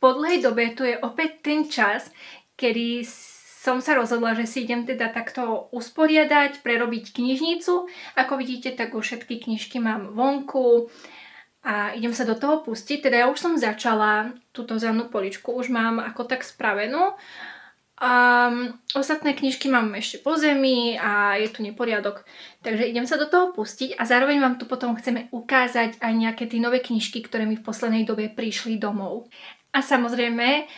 po dlhej dobe tu je opäť ten čas, kedy som sa rozhodla, že si idem teda takto usporiadať, prerobiť knižnicu. Ako vidíte, tak už všetky knižky mám vonku a idem sa do toho pustiť. Teda ja už som začala túto zadnú poličku, už mám ako tak spravenú. A ostatné knižky mám ešte po zemi a je tu neporiadok. Takže idem sa do toho pustiť a zároveň vám tu potom chceme ukázať aj nejaké tie nové knižky, ktoré mi v poslednej dobe prišli domov. A samozrejme,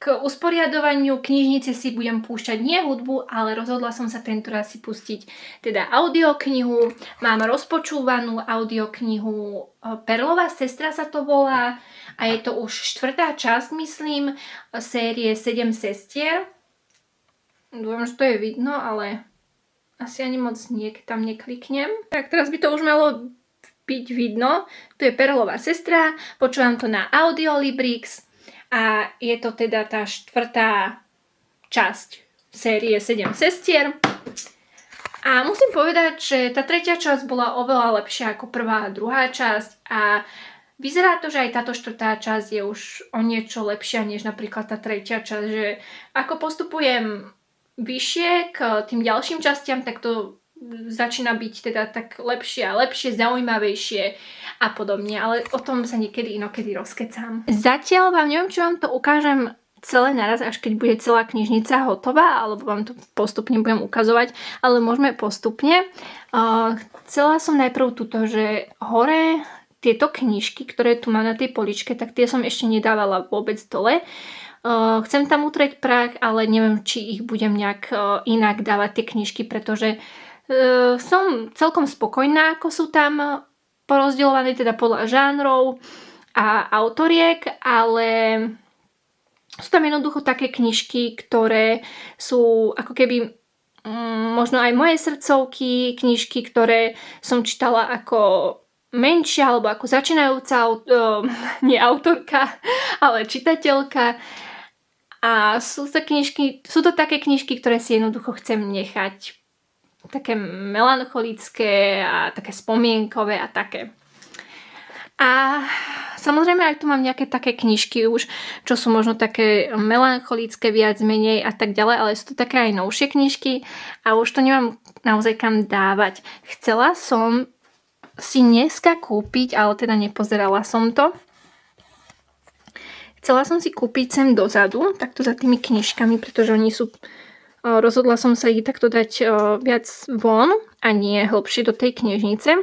k usporiadovaniu knižnice si budem púšťať nie hudbu, ale rozhodla som sa tentoraz si pustiť teda audioknihu. Mám rozpočúvanú audioknihu Perlová sestra sa to volá a je to už 4. časť, myslím, série 7 sestier. Dúfam, že to je vidno, ale asi ani moc tam nekliknem. Tak teraz by to už malo byť vidno. Tu je Perlová sestra, počúvam to na Audiolibrix. A je to teda tá 4. časť série 7 sestier. A musím povedať, že tá 3. časť bola oveľa lepšia ako 1. a 2. časť. A vyzerá to, že aj táto 4. časť je už o niečo lepšia než napríklad tá 3. časť. Že ako postupujem vyššie k tým ďalším častiam, tak to začína byť teda tak lepšie a lepšie, zaujímavejšie a podobne, ale o tom sa niekedy inokedy rozkecám. Zatiaľ vám neviem, či vám to ukážem celé naraz, až keď bude celá knižnica hotová, alebo vám to postupne budem ukazovať, ale môžeme postupne. Chcela som najprv túto, že hore tieto knižky, ktoré tu mám na tej poličke, tak tie som ešte nedávala vôbec dole. Chcem tam utrieť prach, ale neviem, či ich budem nejak inak dávať tie knižky, pretože som celkom spokojná, ako sú tam porozdeľované teda podľa žánrov a autoriek, ale sú tam jednoducho také knižky, ktoré sú ako keby možno aj moje srdcovky, knižky, ktoré som čítala ako menšia alebo ako začínajúca nie autorka, ale čitateľka. A sú to také knižky, ktoré si jednoducho chcem nechať také melancholické a také spomienkové a také. A samozrejme aj tu mám nejaké také knižky už, čo sú možno také melancholické viac menej a tak ďalej, ale sú to také aj novšie knižky a už to nemám naozaj kam dávať. Chcela som si dneska kúpiť, ale teda nepozerala som to. Chcela som si kúpiť sem dozadu, takto za tými knižkami, pretože oni sú... Rozhodla som sa ich takto dať viac von a nie hlbšie do tej knižnice.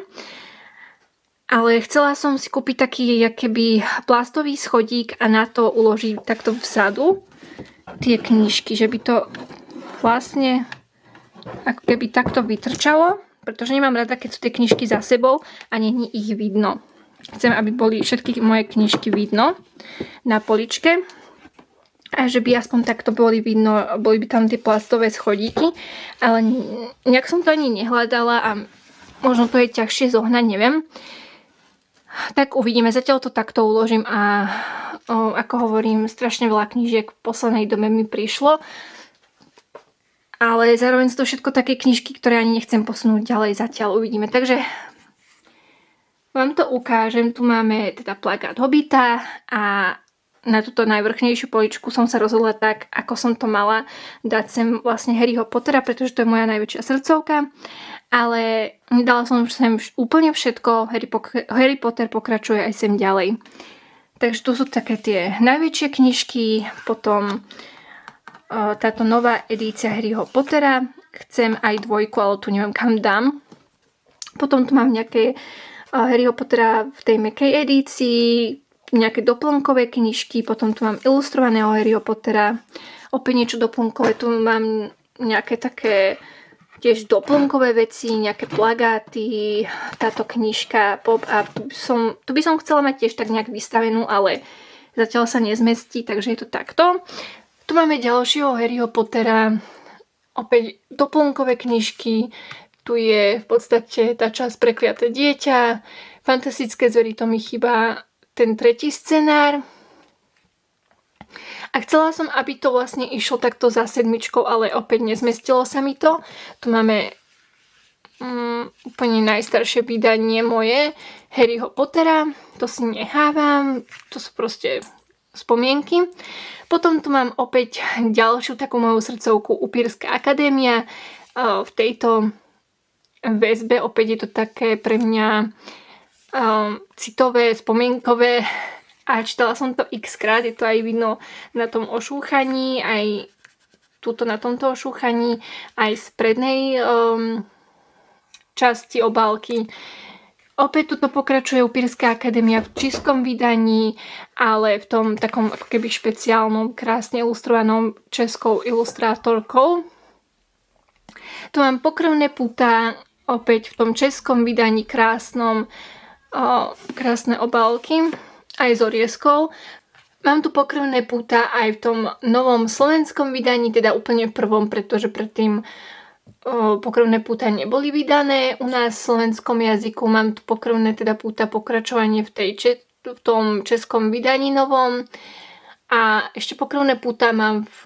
Ale chcela som si kúpiť taký akoby plastový schodík a na to uložiť takto vzadu tie knižky, že by to vlastne ako keby takto vytrčalo, pretože nemám rada, keď sú tie knižky za sebou a nie ich vidno. Chcem, aby boli všetky moje knižky vidno na poličke. A že by aspoň takto boli vidno, boli by tam tie plastové schodíky, ale nejak som to ani nehľadala a možno to je ťažšie zohnať, neviem. Tak uvidíme, zatiaľ to takto uložím a ako hovorím, strašne veľa knížiek v poslednej dobe mi prišlo, ale zároveň sú to všetko také knižky, ktoré ani nechcem posunúť ďalej, zatiaľ uvidíme. Takže vám to ukážem, tu máme teda plagát Hobita a na túto najvrchnejšiu poličku som sa rozhodla tak, ako som to mala dať sem vlastne Harryho Pottera, pretože to je moja najväčšia srdcovka. Ale dala som sem úplne všetko. Harry Potter pokračuje aj sem ďalej. Takže tu sú také tie najväčšie knižky, potom táto nová edícia Harryho Pottera. Chcem aj 2, ale tu neviem kam dám. Potom tu mám nejaké Harryho Pottera v tej mäkkej edícii, nejaké doplnkové knižky, potom tu mám ilustrovaného Harryho Pottera, opäť niečo doplnkové, tu mám nejaké také tiež doplnkové veci, nejaké plagáty, táto knižka pop a tu by som chcela mať tiež tak nejak vystavenú, ale zatiaľ sa nezmestí, takže je to takto. Tu máme ďalšieho Harryho Pottera, opäť doplnkové knižky, tu je v podstate tá časť Prekliaté dieťa, Fantastické zvery, to mi chýba ten 3. scenár. A chcela som, aby to vlastne išlo takto za 7, ale opäť nezmestilo sa mi to. Tu máme úplne najstaršie vydanie moje Harryho Pottera. To si nechávam, to sú proste spomienky. Potom tu mám opäť ďalšiu takú moju srdcovku Upírska akadémia. V tejto väzbe opäť je to také pre mňa citové, spomienkové a čítala som to x-krát, je to aj vidno na tom ošúchaní, aj tuto na tomto ošúchaní, aj z prednej časti obálky. Opäť tuto pokračuje Upírska akadémia v čínskom vydaní, ale v tom takom ako keby špeciálnom, krásne ilustrovanom českou ilustrátorkou. Tu mám Pokrvné púta, opäť v tom českom vydaní krásnom, krásne obálky, aj s orieskou. Mám tu Pokrvné púta aj v tom novom slovenskom vydaní, teda úplne prvom, pretože predtým Pokrvné púta neboli vydané u nás v slovenskom jazyku. Mám tu Pokrvné teda púta pokračovanie v tom českom vydaní novom. A ešte Pokrvné púta mám v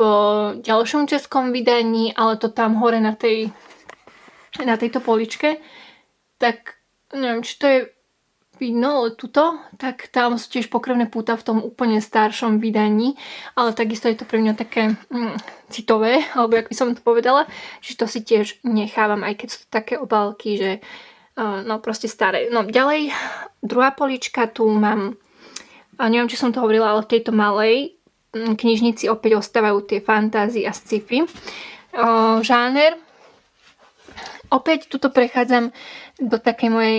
ďalšom českom vydaní, ale to tam hore na tejto poličke. Tak neviem, či to je vidno, ale tuto, tak tam sú tiež Pokrvné púta v tom úplne staršom vydaní, ale takisto je to pre mňa také citové, alebo jak by som to povedala, že to si tiež nechávam, aj keď sú to také obálky, že no proste staré. No ďalej, druhá polička, tu mám, neviem, či som to hovorila, ale v tejto malej knižnici opäť ostávajú tie fantasy a sci-fi žáner. Opäť tuto prechádzam do takej mojej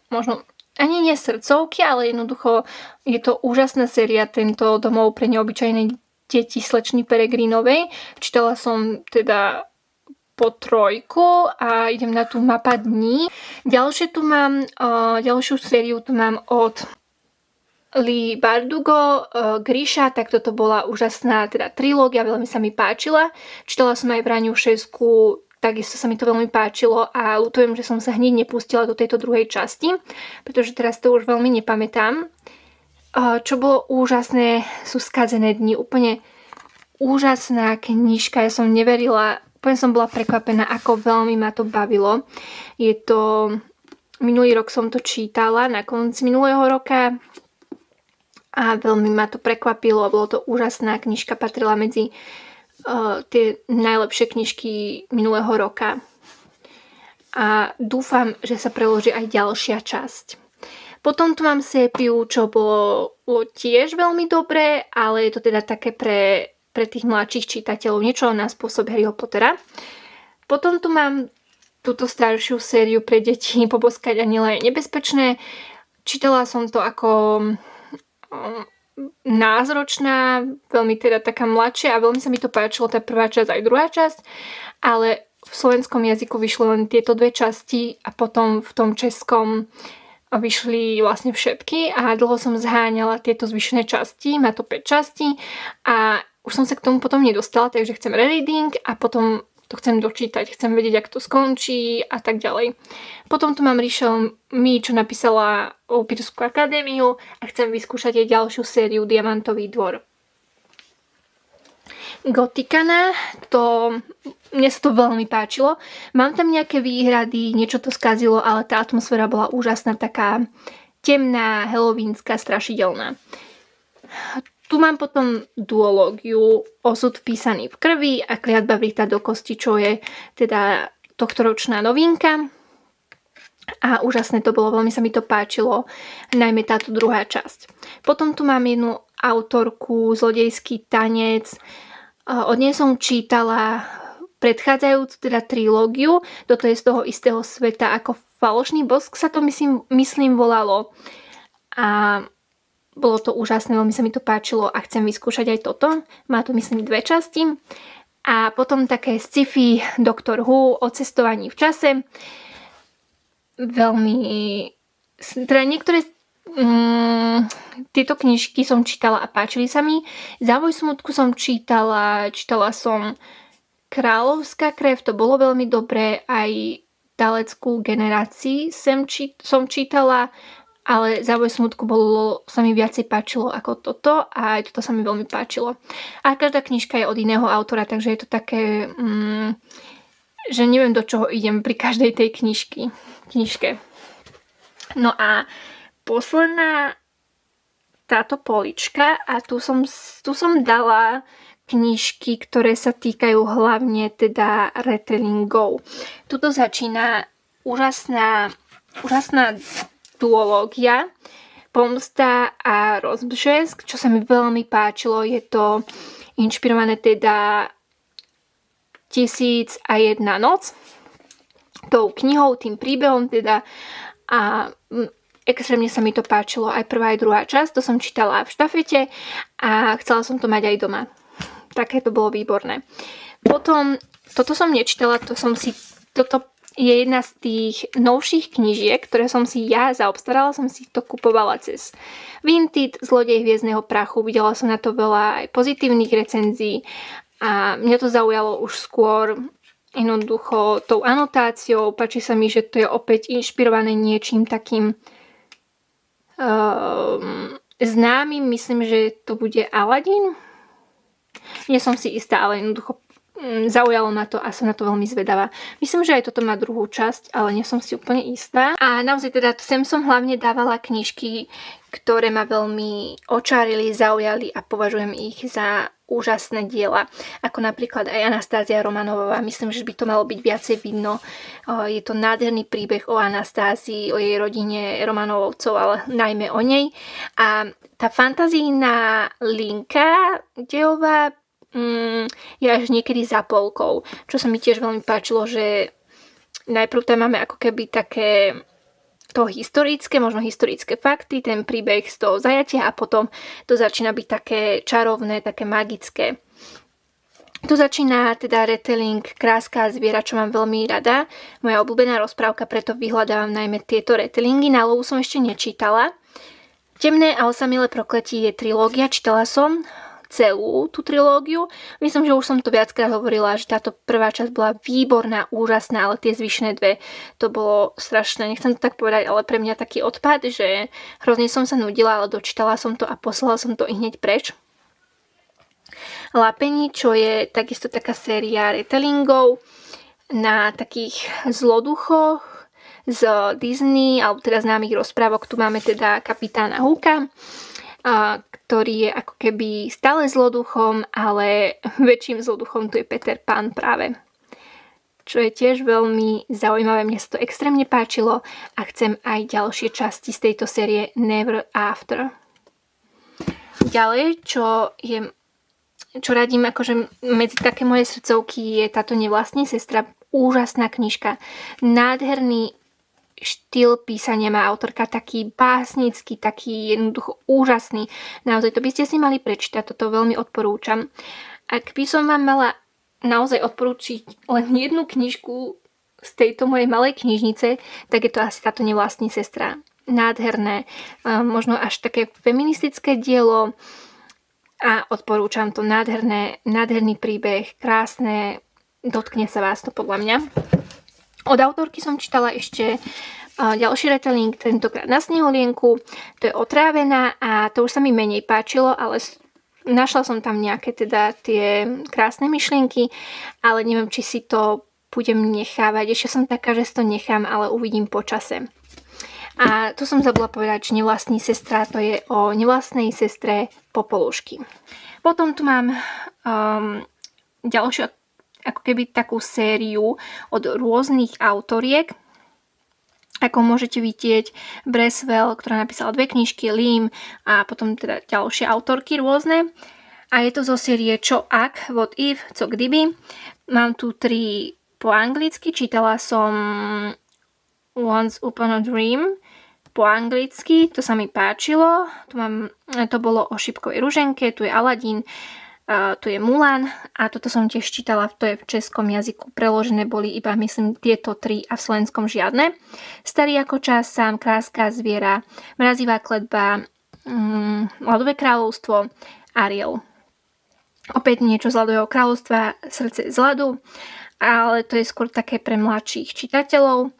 možno ani nie srdcovky, ale jednoducho je to úžasná séria, tento Domov pre neobyčajné deti slečny Peregrinovej. Čítala som teda po 3 a idem na tú Mapa dní. Ďalšiu sériu tu mám od Leigh Bardugo, Grisha, tak toto bola úžasná teda trilógia, veľmi sa mi páčila. Čítala som aj Vraniu šesku, takisto sa mi to veľmi páčilo a ľutujem, že som sa hneď nepustila do tejto druhej časti, pretože teraz to už veľmi nepamätám. Čo bolo úžasné, sú Skazené dni, úplne úžasná knižka, ja som neverila, úplne som bola prekvapená, ako veľmi ma to bavilo. Minulý rok som to čítala, na konci minulého roka a veľmi ma to prekvapilo, bolo to úžasná knižka, patrila medzi tie najlepšie knižky minulého roka. A dúfam, že sa preloží aj ďalšia časť. Potom tu mám Sépiu, čo bolo tiež veľmi dobré, ale je to teda také pre tých mladších čitateľov, niečo na spôsob Harryho Pottera. Potom tu mám túto staršiu sériu pre deti Poboskať anjela je nebezpečné. Čítala som to ako názročná, veľmi teda taká mladšia a veľmi sa mi to páčilo, tá prvá časť aj druhá časť, ale v slovenskom jazyku vyšli len tieto dve časti a potom v tom českom vyšli vlastne všetky a dlho som zháňala tieto zvyšné časti, má to 5 častí a už som sa k tomu potom nedostala, takže chcem rereading a potom to chcem dočítať, chcem vedieť, ako to skončí a tak ďalej. Potom tu mám Rachel Mi, čo napísala Upírskú akadémiu a chcem vyskúšať jej ďalšiu sériu Diamantový dvor. Gotikana, mne sa to veľmi páčilo. Mám tam nejaké výhrady, niečo to skazilo, ale tá atmosféra bola úžasná, taká temná, helovínska, strašidelná. Tu mám potom duológiu Osud vpísaný v krvi a Kliatba vrita do kosti, čo je teda tohtoročná novinka. A úžasné to bolo, veľmi sa mi to páčilo, najmä táto druhá časť. Potom tu mám jednu autorku, Zlodejský tanec. Od nej som čítala predchádzajúcu teda trilógiu. Toto je z toho istého sveta ako Falošný bosk sa to myslím volalo. A bolo to úžasné, veľmi sa mi to páčilo a chcem vyskúšať aj toto. Má to myslím 2 časti. A potom také sci-fi Doctor Who o cestovaní v čase. Veľmi... Teda niektoré tieto knižky som čítala a páčili sa mi. Závoj smutku som čítala som Kráľovská krev, to bolo veľmi dobré. Aj Daleckú generácii som čítala, ale Závoj smutku sa mi viacej páčilo ako toto a aj toto sa mi veľmi páčilo. A každá knižka je od iného autora, takže je to také že neviem, do čoho idem pri každej tej knižke. No a posledná táto polička a tu som dala knižky, ktoré sa týkajú hlavne teda retellingov. Tuto začína úžasná duológia Pomsta a rozbřesk, čo sa mi veľmi páčilo. Je to inšpirované teda 1001 noc, tou knihou, tým príbehom teda a extrémne sa mi to páčilo aj prvá aj druhá časť, to som čítala v štafete a chcela som to mať aj doma. Také to bolo výborné. Potom, toto som nečítala, toto je jedna z tých novších knižiek, ktoré som si ja zaobstarala, som si to kupovala cez Vinted, Zlodej hviezdneho prachu, videla som na to veľa aj pozitívnych recenzií a mňa to zaujalo už skôr jednoducho tou anotáciou, páči sa mi, že to je opäť inšpirované niečím takým známym, myslím, že to bude Aladín. Nie som si istá, ale jednoducho zaujalo ma to a som na to veľmi zvedavá. Myslím, že aj toto má druhú časť, ale nie som si úplne istá. A naozaj teda sem som hlavne dávala knižky, ktoré ma veľmi očárili, zaujali a považujem ich za úžasné diela. Ako napríklad aj Anastázia Romanovová. Myslím, že by to malo byť viacej vidno. Je to nádherný príbeh o Anastázii, o jej rodine Romanovovcov, ale najmä o nej. A tá fantazijná linka dejová je až niekedy za polkou, čo sa mi tiež veľmi páčilo, že najprv tam máme ako keby také to historické, možno historické fakty, ten príbeh z toho zajatia a potom to začína byť také čarovné, také magické. Tu začína teda retelling Kráska a zviera, čo mám veľmi rada. Moja obľúbená rozprávka, preto vyhľadávam najmä tieto retellingy. Na Lovu som ešte nečítala. Temné a osamelé prokletie je trilógia, čítala som celú tú trilógiu. Myslím, že už som to viackrát hovorila, že táto prvá časť bola výborná, úžasná, ale tie zvyšné dve, to bolo strašné. Nechcem to tak povedať, ale pre mňa taký odpad, že hrozne som sa nudila, ale dočítala som to a poslala som to i hneď preč. Lapení, čo je takisto taká séria retellingov na takých zloduchoch z Disney, alebo teda známych rozprávok. Tu máme teda kapitána Hooka, ktorý je ako keby stále zloduchom, ale väčším zloduchom tu je Peter Pan práve. Čo je tiež veľmi zaujímavé, mne sa to extrémne páčilo a chcem aj ďalšie časti z tejto série Never After. Ďalej, čo radím akože medzi také moje srdcovky, je táto Nevlastní sestra, úžasná knižka, nádherný štýl písania má autorka, taký básnický, taký jednoducho úžasný. Naozaj to by ste si mali prečítať, toto veľmi odporúčam. Ak by som vám mala naozaj odporúčiť len jednu knižku z tejto mojej malej knižnice, tak je to asi táto Nevlastní sestra. Nádherné, možno až také feministické dielo a odporúčam to, nádherný príbeh, krásne, dotkne sa vás to podľa mňa. Od autorky som čítala ešte ďalší retelling, tentokrát Na Sneholienku. To je Otrávená a to už sa mi menej páčilo, ale našla som tam nejaké teda tie krásne myšlienky, ale neviem, či si to budem nechávať. Ešte som taká, že si to nechám, ale uvidím po čase. A tu som zabudla povedať, že Nevlastní sestra, to je o nevlastnej sestre Popolušky. Potom tu mám ďalšiu ako keby takú sériu od rôznych autoriek. Ako môžete vidieť, Braswell, ktorá napísala 2 knižky, Lim a potom teda ďalšie autorky rôzne. A je to zo série Čo ak, What if, Co kdyby. Mám tu 3 po anglicky, čítala som Once Upon a Dream po anglicky, to sa mi páčilo. To bolo o šipkovej ruženke, tu je Aladín, tu je Mulan a toto som tiež čítala, to je v českom jazyku, preložené boli iba myslím tieto 3 a v slovenskom žiadne. Starý ako čas, Sám, Kráska, zviera, Mrazivá kletba, Ľadové kráľovstvo, Ariel. Opäť niečo z Ľadového kráľovstva, Srdce z ľadu, ale to je skôr také pre mladších čitateľov.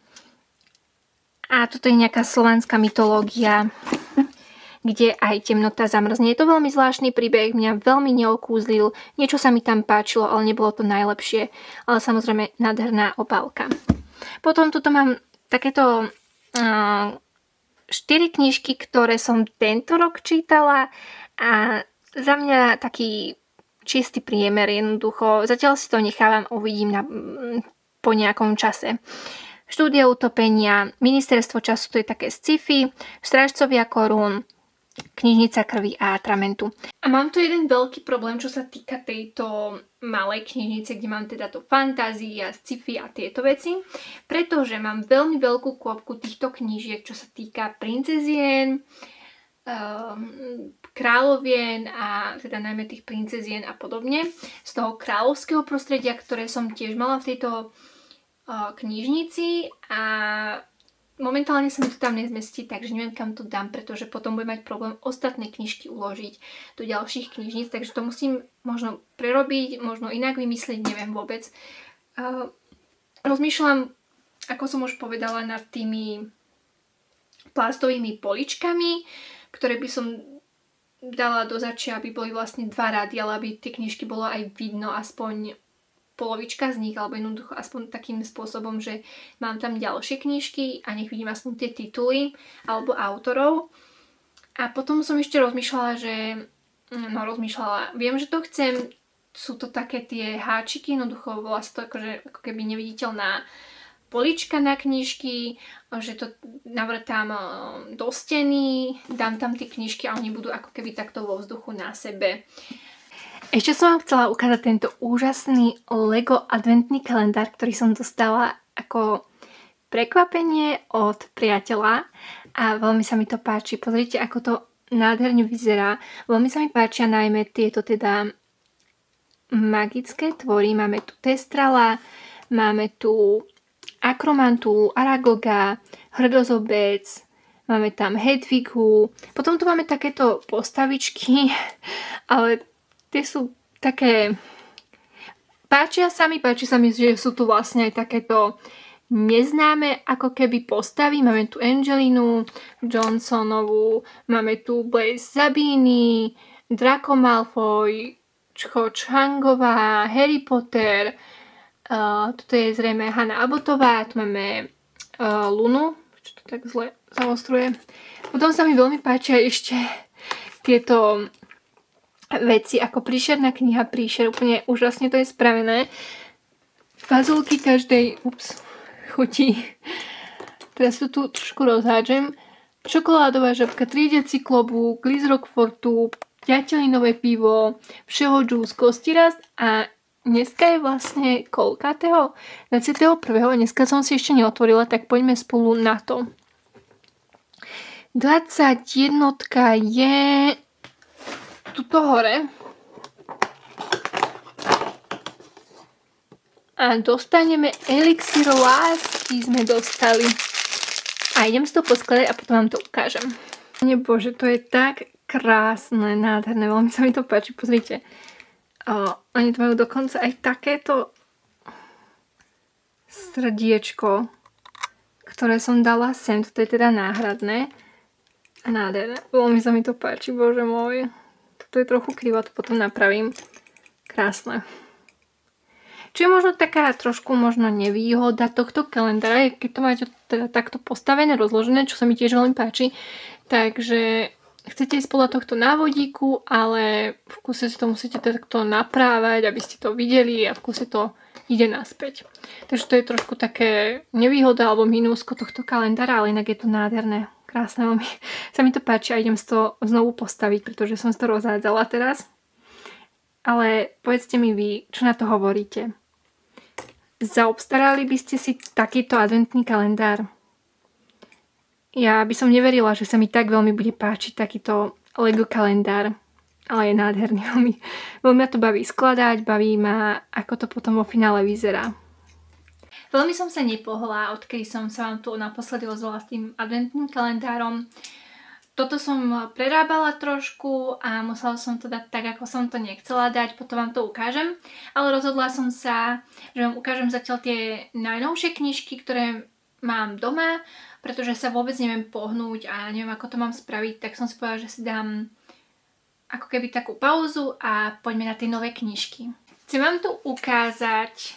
A toto je nejaká slovanská mytológia. kde aj temnota zamrzne. Je to veľmi zvláštny príbeh, mňa veľmi neokúzlil, niečo sa mi tam páčilo, ale nebolo to najlepšie, ale samozrejme nádherná obálka. Potom tuto mám takéto 4 knižky, ktoré som tento rok čítala a za mňa taký čistý priemer jednoducho. Zatiaľ si to nechávam, uvidím po nejakom čase. Štúdia utopenia, Ministerstvo času, to je také sci-fi, Strážcovia korún, Knižnica krvi a atramentu. A mám tu jeden veľký problém, čo sa týka tejto malej knižnice, kde mám teda to fantázii a sci-fi a tieto veci, pretože mám veľmi veľkú kôpku týchto knížiek, čo sa týka princezien, kráľovien a teda najmä tých princezien a podobne, z toho kráľovského prostredia, ktoré som tiež mala v tejto knižnici a momentálne sa mi to tam nezmestí, takže neviem, kam to dám, pretože potom budem mať problém ostatné knižky uložiť do ďalších knižníc, takže to musím možno prerobiť, možno inak vymyslieť, neviem vôbec. Rozmýšľam, ako som už povedala, nad tými plastovými poličkami, ktoré by som dala do začia, aby boli vlastne 2 rady, ale aby tie knižky bolo aj vidno, aspoň polovička z nich, alebo jednoducho aspoň takým spôsobom, že mám tam ďalšie knižky a nech vidím aspoň tie tituly alebo autorov. A potom som ešte rozmýšľala, viem, že to chcem, sú to také tie háčiky, jednoducho volá sa to ako keby neviditeľná polička na knižky, že to navrtám do steny, dám tam tie knižky a oni budú ako keby takto vo vzduchu na sebe. Ešte som vám chcela ukázať tento úžasný Lego adventný kalendár, ktorý som dostala ako prekvapenie od priateľa a veľmi sa mi to páči. Pozrite, ako to nádherne vyzerá. Veľmi sa mi páčia najmä tieto teda magické tvory. Máme tu Testrala, máme tu Akromantu, Aragoga, Hrdozobec, máme tam Hedvigu. Potom tu máme takéto postavičky, ale tie sú také... Páči sa mi, že sú tu vlastne aj takéto neznáme ako keby postavy. Máme tu Angelinu Johnsonovú, máme tu Blaise Zabini, Draco Malfoy, Cho Changová, Harry Potter, toto je zrejme Hanna Abbotová, tu máme Lunu, čo to tak zle zaostruje. Potom sa mi veľmi páčia ešte tieto veci ako príšerná kniha Príšer, úplne úžasne to je spravené. Fazulky každej chutí. Teraz to tu trošku rozhádžem. Čokoládová žabka, triediaci klobúk, Liz Rockfortu, ďatelinové pivo, všeho džús, kostirast a dneska je vlastne koľkátého? 21. Dneska som si ešte neotvorila, tak poďme spolu na to. 21 je tuto hore. A dostaneme elixír lásky sme dostali. A idem si to poskladať a potom vám to ukážem. Bože, to je tak krásne, nádherné, veľmi sa mi to páči, pozrite. Oni to majú dokonca aj takéto srdiečko, ktoré som dala sem, toto je teda náhradné. A nádherné, veľmi sa mi to páči, bože môj. Toto je trochu krivo, to potom napravím. Krásne. Čo je možno taká trošku možno nevýhoda tohto kalendára, keď to máte teda takto postavené, rozložené, čo sa mi tiež veľmi páči. Takže chcete ísť podľa tohto návodíku, ale v kuse si to musíte takto naprávať, aby ste to videli a v kuse to ide naspäť. Takže to je trošku také nevýhoda alebo minúsko tohto kalendára, ale inak je to nádherné. Krásne, veľmi sa mi to páči a idem si to znovu postaviť, pretože som si to rozhádzala teraz. Ale povedzte mi vy, čo na to hovoríte. Zaobstarali by ste si takýto adventný kalendár? Ja by som neverila, že sa mi tak veľmi bude páčiť takýto Lego kalendár. Ale je nádherný. Veľmi ma to baví skladať, baví ma, ako to potom vo finále vyzerá. Veľmi som sa nepohla, odkedy som sa vám tu naposledy ozvala s tým adventným kalendárom. Toto som prerábala trošku a musela som to dať tak, ako som to nechcela dať, potom vám to ukážem. Ale rozhodla som sa, že vám ukážem zatiaľ tie najnovšie knižky, ktoré mám doma. pretože sa vôbec neviem pohnúť a neviem, ako to mám spraviť, tak som si povedala, že si dám ako keby takú pauzu a poďme na tie nové knižky. Chcem vám tu ukázať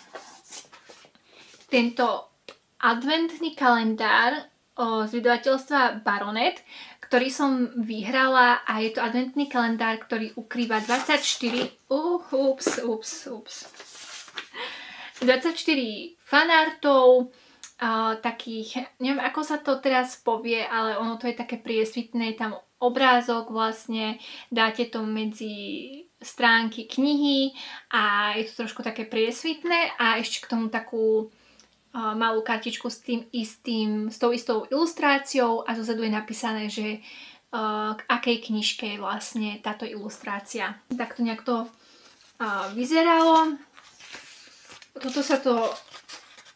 tento adventný kalendár z vydavateľstva Baronet, ktorý som vyhrala a je to adventný kalendár, ktorý ukrýva 24 fanartov, takých, neviem ako sa to teraz povie, ale ono to je také priesvitné, tam obrázok vlastne, dáte to medzi stránky knihy a je to trošku také priesvitné a ešte k tomu takú malú kartičku s tou istou ilustráciou a zozadu je napísané, že k akej knižke je vlastne táto ilustrácia. Takto nejak to vyzeralo. Toto sa to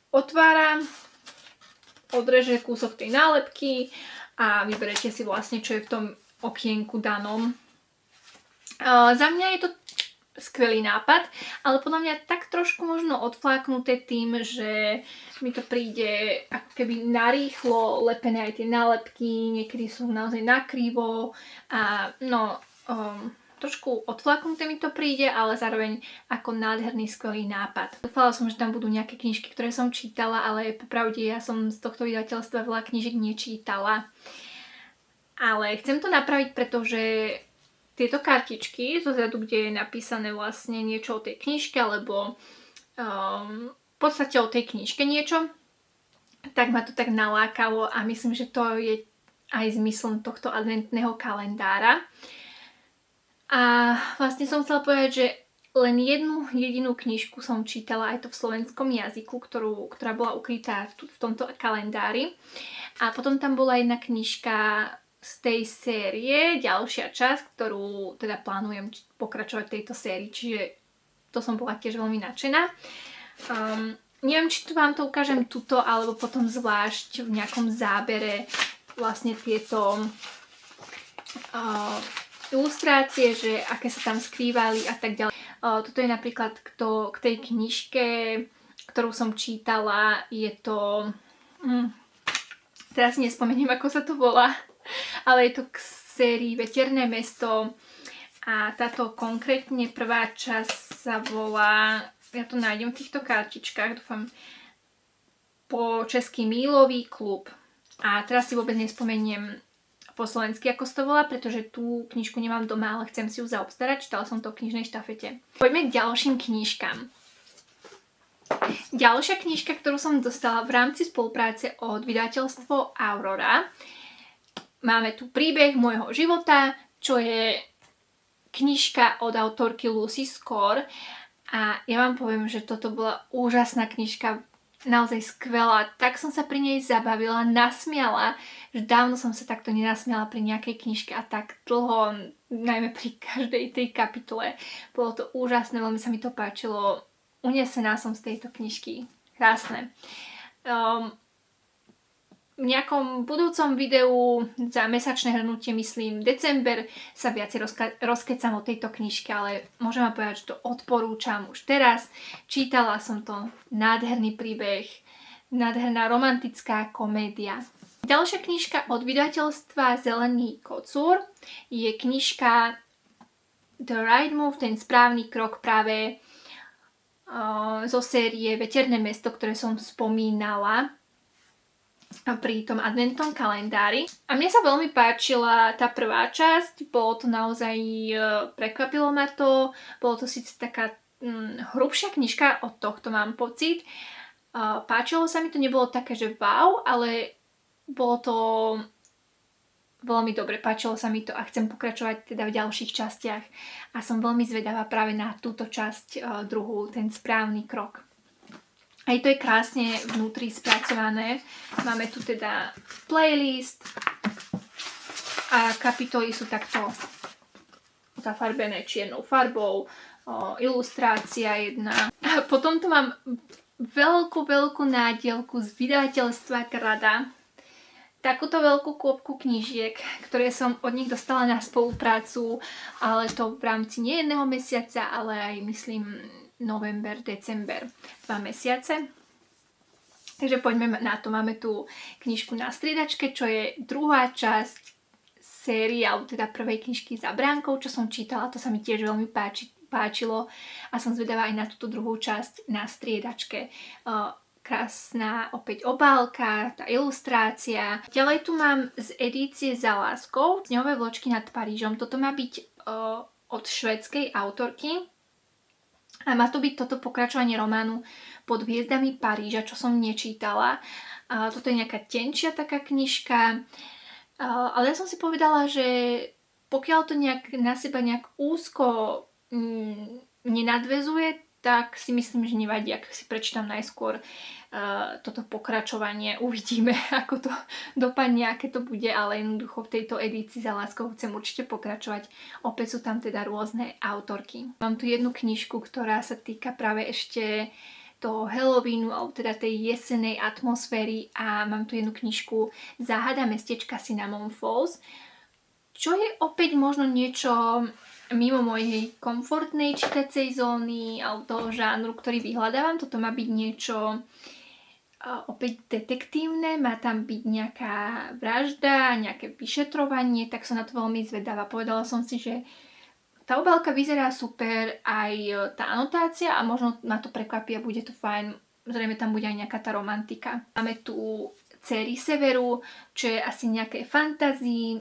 otvára, odreže kúsok tej nálepky a vyberete si vlastne, čo je v tom okienku danom. Za mňa je to skvelý nápad, ale podľa mňa tak trošku možno odfláknuté tým, že mi to príde ako keby narýchlo lepené aj tie nálepky, niekedy sú naozaj nakrivo a trošku odfláknuté mi to príde, ale zároveň ako nádherný skvelý nápad. Dúfala som, že tam budú nejaké knižky, ktoré som čítala, ale popravde ja som z tohto vydavateľstva veľa knižiek nečítala. Ale chcem to napraviť, pretože tieto kartičky zozadu, kde je napísané vlastne niečo o tej knižke, alebo v podstate o tej knižke niečo, tak ma to tak nalákalo a myslím, že to je aj zmyslom tohto adventného kalendára. A vlastne som chcela povedať, že len jednu jedinú knižku som čítala aj to v slovenskom jazyku, ktorá bola ukrytá v tomto kalendári. A potom tam bola jedna knižka z tej série, ďalšia časť, ktorú teda plánujem pokračovať v tejto sérii, čiže to som bola tiež veľmi nadšená. Neviem, či vám to ukážem tuto, alebo potom zvlášť v nejakom zábere vlastne tieto ilustrácie, že aké sa tam skrývali a tak ďalej. Toto je napríklad k tej knižke, ktorú som čítala, je to... teraz nespomeniem, ako sa to volá, ale je to k sérii Veterné mesto a táto konkrétne prvá časť sa volá, ja to nájdem v týchto kartičkách, dúfam, po česky Mílový klub. A teraz si vôbec nespomeniem po slovensky, ako sa to volá, pretože tú knižku nemám doma, ale chcem si ju zaobstarať, čítala som to v knižnej štafete. Poďme k ďalším knižkám. Ďalšia knižka, ktorú som dostala v rámci spolupráce od vydavateľstva Aurora, máme tu Príbeh môjho života, čo je knižka od autorky Lucy Score a ja vám poviem, že toto bola úžasná knižka, naozaj skvelá, tak som sa pri nej zabavila, nasmiala, že dávno som sa takto nenasmiala pri nejakej knižke a tak dlho, najmä pri každej tej kapitole. Bolo to úžasné, veľmi sa mi to páčilo, unesená som z tejto knižky, krásne. V nejakom budúcom videu za mesačné hrnutie, myslím december, sa viacej rozkecam o tejto knižke, ale môžem vám povedať, že to odporúčam už teraz. Čítala som to, nádherný príbeh, nádherná romantická komédia. Ďalšia knižka od vydavateľstva Zelený kocúr je knižka The Right Move, ten správny krok, práve zo série Veterné mesto, ktoré som spomínala pri tom adventnom kalendári. A mne sa veľmi páčila tá prvá časť, bolo to naozaj, prekvapilo ma to, bolo to síce taká hrubšia knižka, od tohto mám pocit. Páčilo sa mi to, nebolo také, že wow, ale bolo to veľmi dobre, páčilo sa mi to a chcem pokračovať teda v ďalších častiach a som veľmi zvedavá práve na túto časť druhú, ten správny krok. Aj to je krásne vnútri spracované. Máme tu teda playlist a kapitoly sú takto zafarbené čiernou farbou, ilustrácia jedna. A potom tu mám veľkú nádielku z vydavateľstva Grada. Takúto veľkú kôpku knížiek, ktoré som od nich dostala na spoluprácu, ale to v rámci nie jedného mesiaca, ale aj myslím november, december, 2 mesiace. Takže poďme na to. Máme tu knižku Na striedačke, čo je druhá časť série, alebo teda prvej knižky Za bránkou, čo som čítala. To sa mi tiež veľmi páčilo a som zvedavá aj na túto druhú časť Na striedačke. Krásna opäť obálka, tá ilustrácia. Ďalej tu mám z edície Za láskou Snežné vločky nad Parížom. Toto má byť od švédskej autorky. A má to byť toto pokračovanie románu Pod hviezdami Paríža, čo som nečítala. Toto je nejaká tenčia taká knižka. Ale ja som si povedala, že pokiaľ to nejak na seba nejak úzko nenadväzuje, tak si myslím, že nevadí, ak si prečítam najskôr toto pokračovanie. Uvidíme, ako to dopadne, aké to bude, ale jednoducho v tejto edícii Za láskou chcem určite pokračovať. Opäť sú tam teda rôzne autorky. Mám tu jednu knižku, ktorá sa týka práve ešte toho Halloweenu, alebo teda tej jesenej atmosféry, a mám tu jednu knižku Záhada mestečka Cinnamon Falls, čo je opäť možno niečo mimo mojej komfortnej čítacej zóny alebo toho žánru, ktorý vyhľadávam. Toto má byť niečo opäť detektívne, má tam byť nejaká vražda, nejaké vyšetrovanie, tak som na to veľmi zvedavá. Povedala som si, že tá obálka vyzerá super, aj tá anotácia, a možno ma to prekvapí a bude to fajn. Zrejme tam bude aj nejaká tá romantika. Máme tu Céry severu, čo je asi nejaké fantasy.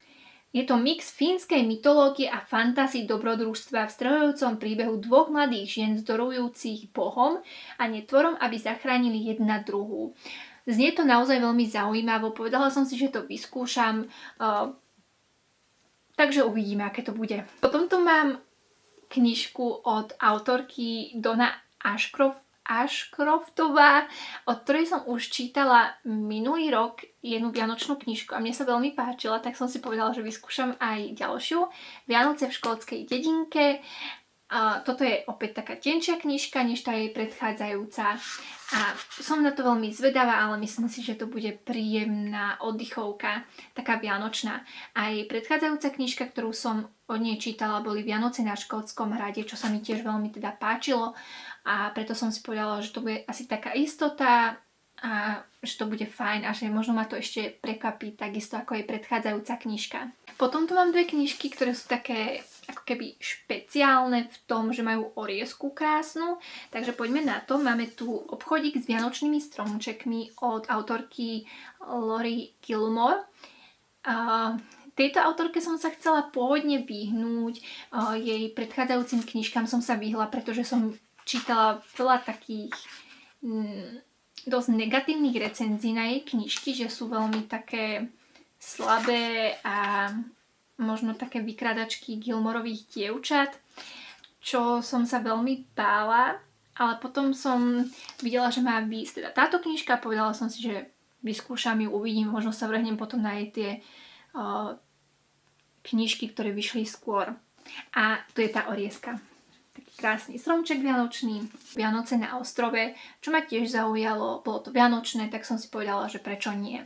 Je to mix fínskej mytológie a fantasy dobrodružstva v strojujúcom príbehu dvoch mladých žien zdorujúcich Bohom a netvorom, aby zachránili jedna druhú. Znie to naozaj veľmi zaujímavo, povedala som si, že to vyskúšam, takže uvidíme, aké to bude. Potom tu mám knižku od autorky Donna Ashcroftová, od ktorej som už čítala minulý rok jednu vianočnú knižku a mne sa veľmi páčila, tak som si povedala, že vyskúšam aj ďalšiu. Vianoce v škótskej dedinke. Toto je opäť taká tenčia knižka, než tá jej predchádzajúca. A som na to veľmi zvedavá, ale myslím si, že to bude príjemná oddychovka, taká vianočná. Aj predchádzajúca knižka, ktorú som od nej čítala, boli Vianoce na škótskom hrade, čo sa mi tiež veľmi teda páčilo. A preto som si povedala, že to bude asi taká istota a že to bude fajn a že možno ma to ešte prekvapí takisto ako jej predchádzajúca knižka. Potom tu mám dve knižky, ktoré sú také ako keby špeciálne v tom, že majú oriesku krásnu. Takže poďme na to. Máme tu obchodík s vianočnými stromčekmi od autorky Lori Gilmore. Tejto autorke som sa chcela pôvodne vyhnúť. Jej predchádzajúcim knižkám som sa vyhla, pretože som čítala veľa takých dosť negatívnych recenzií na jej knižky, že sú veľmi také slabé a možno také vykradačky Gilmorových dievčat, čo som sa veľmi bála, ale potom som videla, že má výjsť teda táto knižka a povedala som si, že vyskúšam ju, uvidím, možno sa vrhnem potom na jej tie knižky, ktoré vyšli skôr. A tu je tá orieska. Taký krásny stromček vianočný, Vianoce na ostrove, čo ma tiež zaujalo, bolo to vianočné, tak som si povedala, že prečo nie.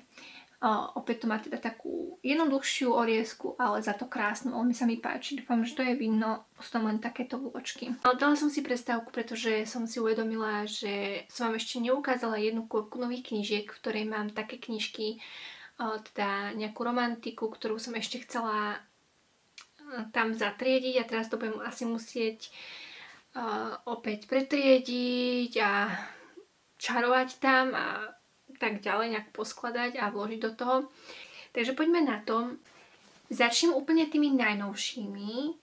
Opäť to má teda takú jednoduchšiu oriesku, ale za to krásnu, veľmi sa mi páči. Dúfam, že to je vidno, sú tam len takéto vločky. Ale dala som si prestávku, pretože som si uvedomila, že som vám ešte neukázala jednu kôpku nových knížiek, v ktorej mám také knižky, teda nejakú romantiku, ktorú som ešte chcela tam zatriediť a teraz to budem asi musieť opäť pretriediť a čarovať tam a tak ďalej nejak poskladať a vložiť do toho. Takže poďme na to. Začnem úplne tými najnovšími.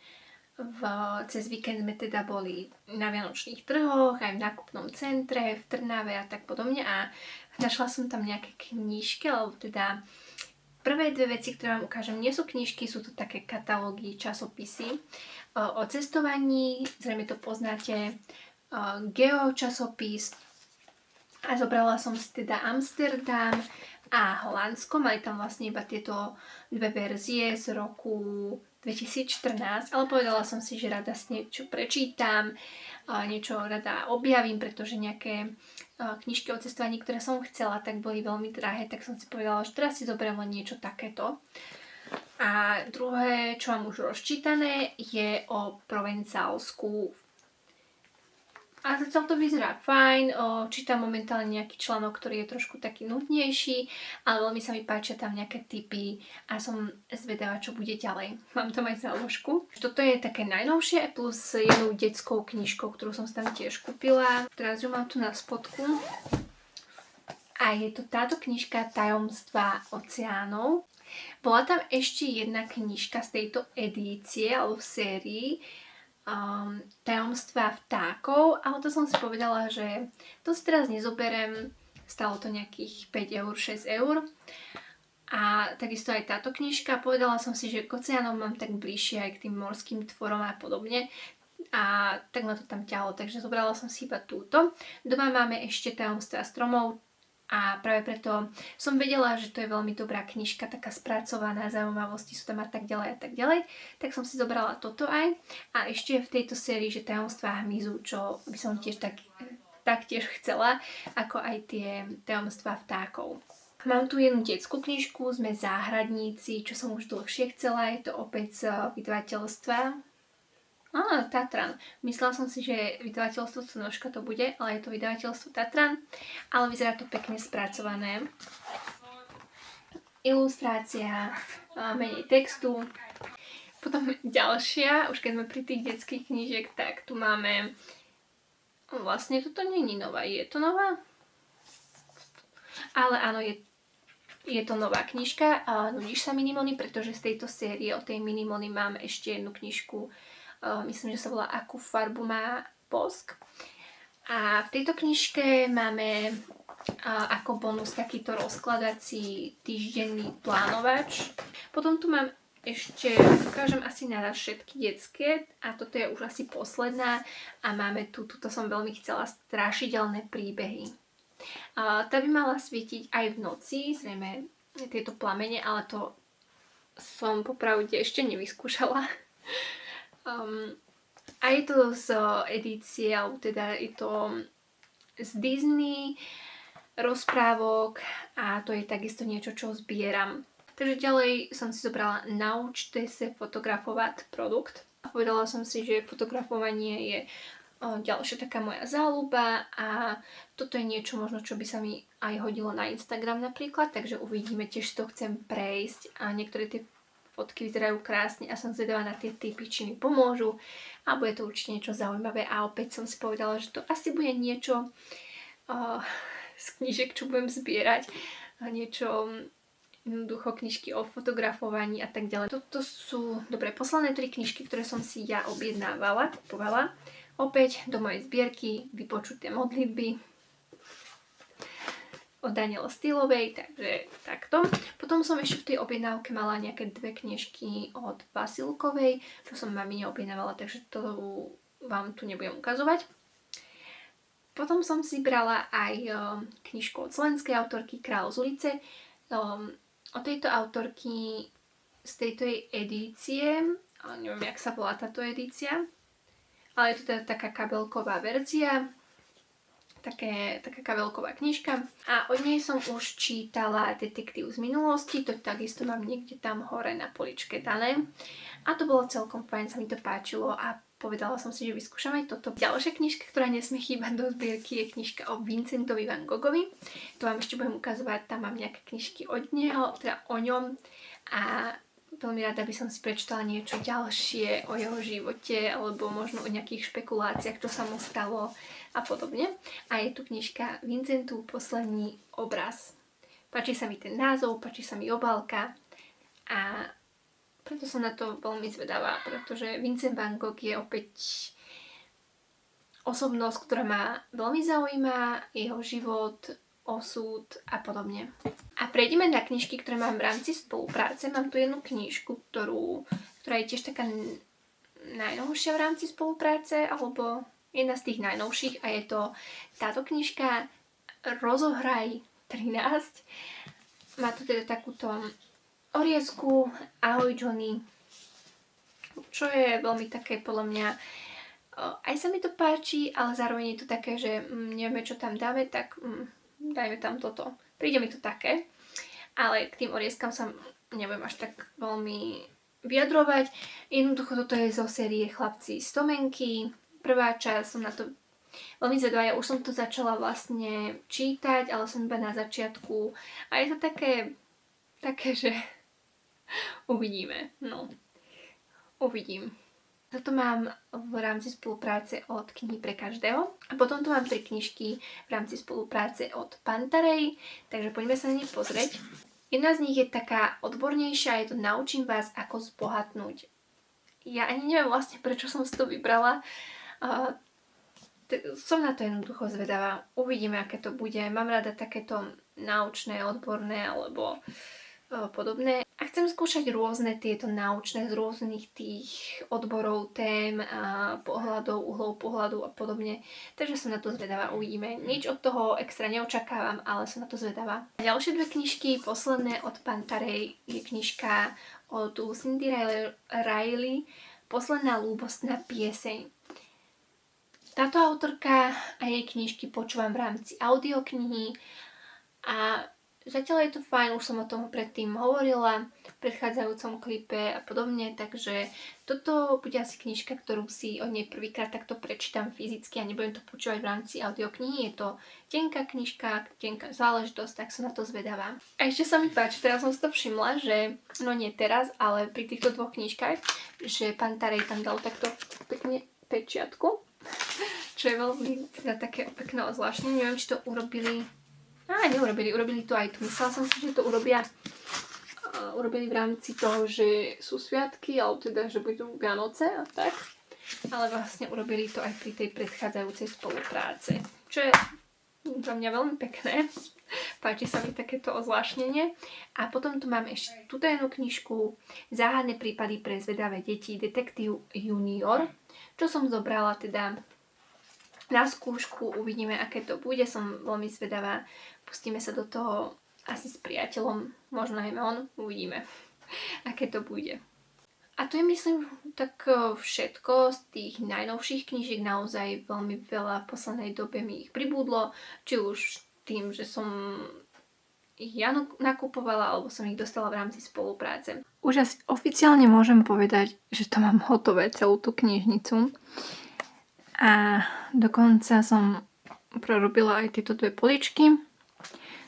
Cez víkend sme teda boli na vianočných trhoch, aj v nákupnom centre, v Trnave a tak podobne a našla som tam nejaké knižky, alebo teda prvé dve veci, ktoré vám ukážem, nie sú knižky, sú to také katalógy, časopisy o cestovaní, zrejme to poznáte, Geo časopis. A zobrala som si teda Amsterdam a Holandsko. Mali tam vlastne iba tieto dve verzie z roku 2014, ale povedala som si, že rada si niečo prečítam, niečo rada objavím, pretože nejaké knižky o cestovaní, ktoré som chcela, tak boli veľmi drahé, tak som si povedala, že teraz si zoberiem len niečo takéto. A druhé, čo mám už rozčítané, je o Provencálsku A zatiaľ to vyzerá fajn, čítam momentálne nejaký článok, ktorý je trošku taký nudnejší, ale veľmi sa mi páčia tam nejaké tipy a som zvedavá, čo bude ďalej. Mám tam aj záložku. Toto je také najnovšie plus jednou detskou knižkou, ktorú som si tam tiež kúpila. Teraz ju mám tu na spodku. A je to táto knižka Tajomstvá oceánov. Bola tam ešte jedna knižka z tejto edície alebo v sérii, Tajomstvá vtákov, ale to som si povedala, že to si teraz nezoberem, stalo to nejakých 5 eur, 6 eur. A takisto aj táto knižka, povedala som si, že k oceánom mám tak bližšie aj k tým morským tvorom a podobne. A tak ma to tam ťahlo, takže zobrala som si iba túto. Doma máme ešte Tajomstvá stromov, a práve preto som vedela, že to je veľmi dobrá knižka, taká spracovaná, zaujímavosti sú tam a tak ďalej a tak ďalej. Tak som si zobrala toto aj. A ešte v tejto sérii, že Tajomstvá hmyzu, čo by som tiež taktiež chcela, ako aj tie Tajomstvá vtákov. Mám tu jednu detskú knižku, Sme záhradníci, čo som už dlhšie chcela, je to opäť z vydavateľstva Tatran. Myslela som si, že vydavateľstvo Cnožka to bude, ale je to vydavateľstvo Tatran. Ale vyzerá to pekne spracované. Ilustrácia, menej textu. Potom ďalšia, už keď sme pri tých detských knížiek, tak tu máme... Vlastne toto nie je nová, je to nová? Ale áno, je to nová knižka. Nudíš sa Minimony, pretože z tejto série o tej Minimony mám ešte jednu knižku, myslím, že sa volá Akú farbu má bosk. A v tejto knižke máme ako bonus takýto rozkladací týždenný plánovač. Potom tu mám ešte, ukážem asi naraz všetky detské a toto je už asi posledná a máme tuto som veľmi chcela, Strašidelné príbehy. Tá by mala svietiť aj v noci, zrejme tieto plamene, ale to som popravde ešte nevyskúšala. A je to z edície, alebo teda je to z Disney rozprávok a to je takisto niečo, čo zbieram. Takže ďalej som si zobrala Naučte sa fotografovať produkt. A povedala som si, že fotografovanie je ďalšia taká moja záľuba a toto je niečo možno, čo by sa mi aj hodilo na Instagram napríklad, takže uvidíme, tiež to chcem prejsť a niektoré tie fotky vyzerajú krásne a som zvedavá na tie tipy, či mi pomôžu a bude to určite niečo zaujímavé a opäť som si povedala, že to asi bude niečo z knížek, čo budem zbierať, niečo jednoducho knižky o fotografovaní a tak ďalej. Toto sú, dobre, posledné 3 knižky, ktoré som si ja objednávala, kupovala. Opäť do mojej zbierky Vypočuté modlitby od Danielle Steelovej, takže takto. Potom som ešte v tej objednávke mala nejaké 2 knižky od Vasilkovej, čo som mamine objednávala, takže to vám tu nebudem ukazovať. Potom som si brala aj knižku od slovenskej autorky Kráľ z ulice. Od tejto autorky z tejto jej edície, neviem, jak sa volá táto edícia, ale je to teda taká kabelková verzia, taká kabelková knižka. A od nej som už čítala Detektív z minulosti, to takisto mám niekde tam hore na poličke dané. A to bolo celkom fajn, sa mi to páčilo a povedala som si, že vyskúšam aj toto. Ďalšia knižka, ktorá nesmie chýbať do zbierky, je knižka o Vincentovi van Goghovi. To vám ešte budem ukazovať, tam mám nejaké knižky od neho, teda o ňom a veľmi rada by som si prečítala niečo ďalšie o jeho živote alebo možno o nejakých špekuláciách, čo sa mu stalo a podobne. A je tu knižka Vincentov posledný obraz. Páči sa mi ten názov, páči sa mi obálka a preto som na to veľmi zvedavá, pretože Vincent van Gogh je opäť osobnosť, ktorá ma veľmi zaujíma, jeho život, osud a podobne. A prejdeme na knižky, ktoré mám v rámci spolupráce. Mám tu jednu knižku, ktorá je tiež taká najnovšia v rámci spolupráce, alebo jedna z tých najnovších a je to táto knižka Rozohraj 13. Má tu teda takúto oriezku Ahoj Johnny, čo je veľmi také podľa mňa, aj sa mi to páči, ale zároveň je to také, že nevieme, čo tam dáme, tak dajme tam toto. Príde mi to také, ale k tým oriezkam sa nebudem až tak veľmi vyjadrovať. Jednoducho toto je zo série Chlapci z Tomenky. Prvá časť som na to veľmi zvedavá. Ja už som to začala vlastne čítať, ale som iba na začiatku. A je to také, že uvidíme. No, uvidím. Toto mám v rámci spolupráce od Knihy pre každého. A potom tu mám 3 knižky v rámci spolupráce od Pantarej, takže poďme sa na ne pozrieť. Jedna z nich je taká odbornejšia, je to Naučím vás, ako zbohatnúť. Ja ani neviem vlastne, prečo som si to vybrala. Som na to jednoducho zvedavá. Uvidíme, aké to bude. Mám rada takéto naučné, odborné alebo podobné. A chcem skúšať rôzne tieto naučné z rôznych tých odborov, tém, pohľadov, uhlov pohľadu a podobne. Takže som na to zvedavá, uvidíme. Nič od toho extra neočakávam, ale som na to zvedavá. Ďalšie 2 knižky, posledné od Pantarej, je knižka od Lucindy Riley, Posledná ľúbostná pieseň. Táto autorka a jej knižky počúvam v rámci audioknihy a zatiaľ je to fajn, už som o tom predtým hovorila v predchádzajúcom klipe a podobne, takže toto bude asi knižka, ktorú si od nej prvýkrát takto prečítam fyzicky a nebudem to počúvať v rámci audioknihy. Je to tenká knižka, tenká záležitosť, tak som na to zvedavá. A ešte sa mi páči, teraz som si to všimla, že, no nie teraz, ale pri týchto 2 knižkách, že Pantarej tam dal takto pekne pečiatku, čo je veľmi teda také pekné ozvláštne. Neviem, či to urobili... urobili to aj tu. Myslela som si, že to urobili v rámci toho, že sú sviatky, alebo teda, že budú Vianoce a tak. Ale vlastne urobili to aj pri tej predchádzajúcej spolupráce. Čo je za mňa veľmi pekné. Páči sa mi takéto ozvláštnenie. A potom tu mám ešte túto jednu knižku Záhadné prípady pre zvedavé deti, Detektív junior, čo som zobrala teda na skúšku. Uvidíme, aké to bude. Som veľmi zvedavá. Pustíme sa do toho asi s priateľom, možno aj on, uvidíme, aké to bude. A to je, myslím, tak všetko z tých najnovších knížiek. Naozaj veľmi veľa v poslednej dobe mi ich pribudlo, či už tým, že som ich ja nakupovala, alebo som ich dostala v rámci spolupráce. Už asi oficiálne môžem povedať, že to mám hotové, celú tú knižnicu. A dokonca som prerobila aj tieto 2 poličky.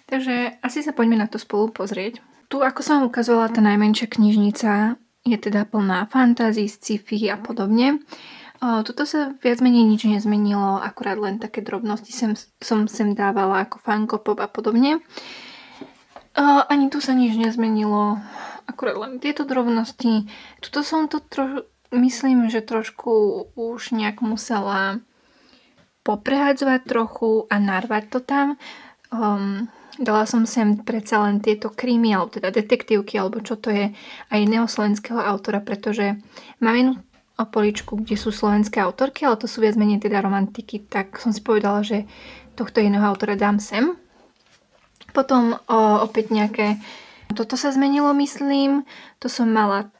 Takže asi sa poďme na to spolu pozrieť. Tu, ako som vám ukazovala, tá najmenšia knižnica je teda plná fantasy, sci-fi a podobne. Tuto sa viac menej nič nezmenilo, akurát len také drobnosti som sem dávala ako Funko Pop a podobne. Ani tu sa nič nezmenilo, akurát len tieto drobnosti. Tuto som to myslím, že trošku už nejak musela poprehadzovať trochu a narvať to tam. Dala som sem predsa len tieto krímy, alebo teda detektívky, alebo čo to je, aj iného slovenského autora, pretože mám jednu poličku, kde sú slovenské autorky, ale to sú viac menej teda romantiky, tak som si povedala, že tohto iného autora dám sem. Potom opäť nejaké... Toto sa zmenilo, myslím. To som mala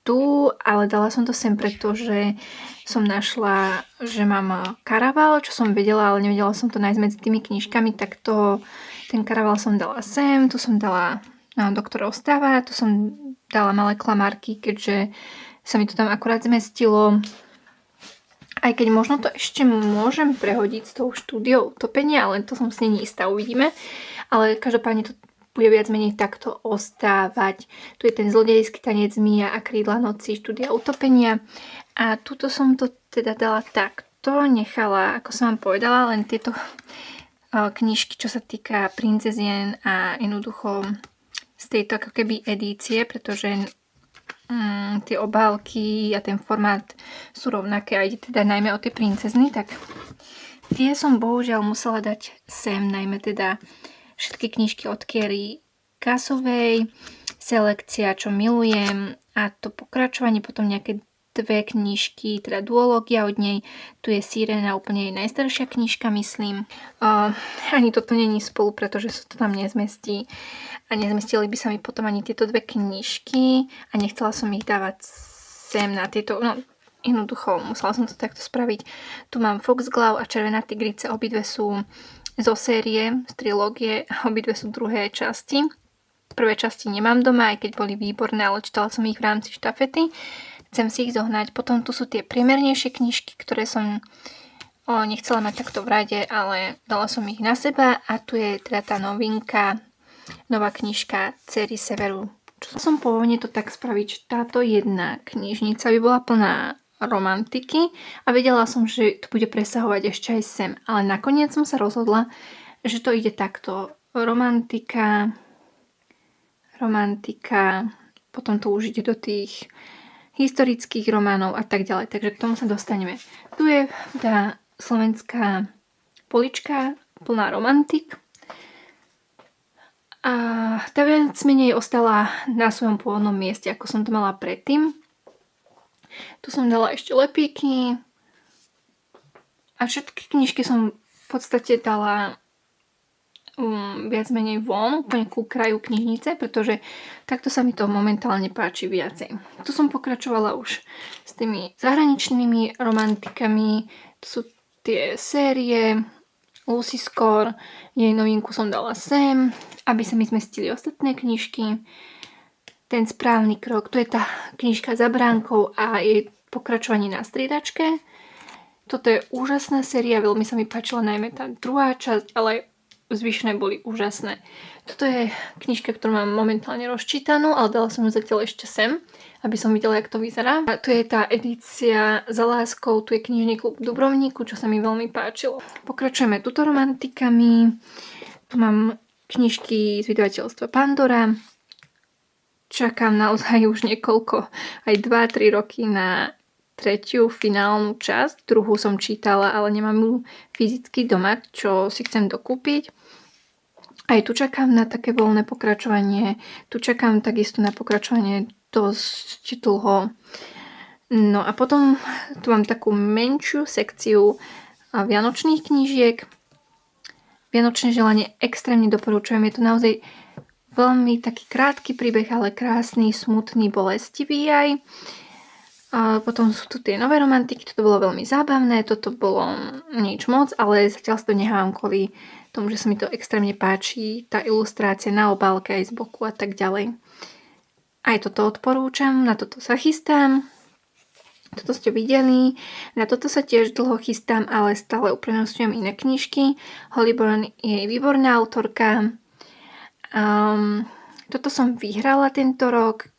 tu, ale dala som to sem, pretože som našla, že mám karaval, čo som vedela, ale nevedela som to nájsť medzi tými knižkami, tak ten karaval som dala sem, tu som dala Doktorov Stáva, tu som dala malé klamárky, keďže sa mi to tam akurát zmestilo. Aj keď možno to ešte môžem prehodiť s tou štúdiou Utopenia, ale to som si není istá, uvidíme. Ale každopádne to bude viac menej takto ostávať. Tu je ten Zlodejský tanec Mia a Krídla noci, štúdia Utopenia. A tuto som to teda dala takto, nechala, ako som vám povedala, len tieto knižky, čo sa týka princezien a jednoducho z tejto ako keby edície, pretože tie obálky a ten formát sú rovnaké a ide teda najmä o tie princezny, tak tie som bohužiaľ musela dať sem, najmä teda všetky knižky od Kerry Kasovej, Selekcia, čo milujem, a to pokračovanie, potom nejaké 2 knižky, teda duológia od nej. Tu je Sirena, úplne jej najstaršia knižka, myslím. Ani toto není spolu, pretože sa to tam nezmestí. A nezmestili by sa mi potom ani tieto 2 knižky a nechcela som ich dávať sem na tieto... No, jednoducho, musela som to takto spraviť. Tu mám Foxglove a Červená tigrice, obidve sú zo série, z trilógie, obidve sú druhé časti. Prvé časti nemám doma, aj keď boli výborné, ale čítala som ich v rámci štafety. Chcem si ich zohnať. Potom tu sú tie priemernejšie knižky, ktoré som nechcela mať takto v rade, ale dala som ich na seba a tu je teda tá novinka, nová knižka Céry Severu. Čo som pôvodne to tak spraviť, že táto jedna knižnica by bola plná romantiky a vedela som, že to bude presahovať ešte aj sem, ale nakoniec som sa rozhodla, že to ide takto. Romantika, potom to už ide do tých historických románov a tak ďalej, takže k tomu sa dostaneme. Tu je tá slovenská polička plná romantik a tá viac menej ostala na svojom pôvodnom mieste, ako som to mala predtým. Tu som dala ešte lepíky a všetky knižky som v podstate dala viac menej von, úplne ku kraju knižnice, pretože takto sa mi to momentálne páči viacej. Tu som pokračovala už s tými zahraničnými romantikami, to sú tie série Lucy Score, jej novinku som dala sem, aby sa mi zmestili ostatné knižky. Ten správny krok, tu je tá knižka Za bránkou a jej pokračovanie na striedačke. Toto je úžasná séria, veľmi sa mi páčila najmä tá druhá časť, ale zvyšné boli úžasné. Toto je knižka, ktorú mám momentálne rozčítanú, ale dala som ju zatiaľ ešte sem, aby som videla, jak to vyzerá. A tu je tá edícia Za láskou, tu je knižný klub v Dubrovníku, čo sa mi veľmi páčilo. Pokračujeme tuto romantikami. Tu mám knižky z vydavateľstva Pandora. Čakám naozaj už niekoľko, aj 2-3 roky na tretiu finálnu časť. Druhú som čítala, ale nemám ju fyzicky doma, čo si chcem dokúpiť. Aj tu čakám na také voľné pokračovanie. Tu čakám takisto na pokračovanie dosť dlho. No a potom tu mám takú menšiu sekciu vianočných knížiek. Vianočné želanie extrémne doporučujem. Je to naozaj veľmi taký krátky príbeh, ale krásny, smutný, bolestivý aj. A potom sú tu tie nové romantiky, toto bolo veľmi zábavné, toto bolo nič moc, ale zatiaľ si to nechám kvôli tomu, že sa mi to extrémne páči, tá ilustrácia na obálke aj z boku a tak ďalej. Aj toto odporúčam, na toto sa chystám, toto ste videli, na toto sa tiež dlho chystám, ale stále uprednostňujem iné knižky. Holly Byrne je výborná autorka. Toto som vyhrala tento rok,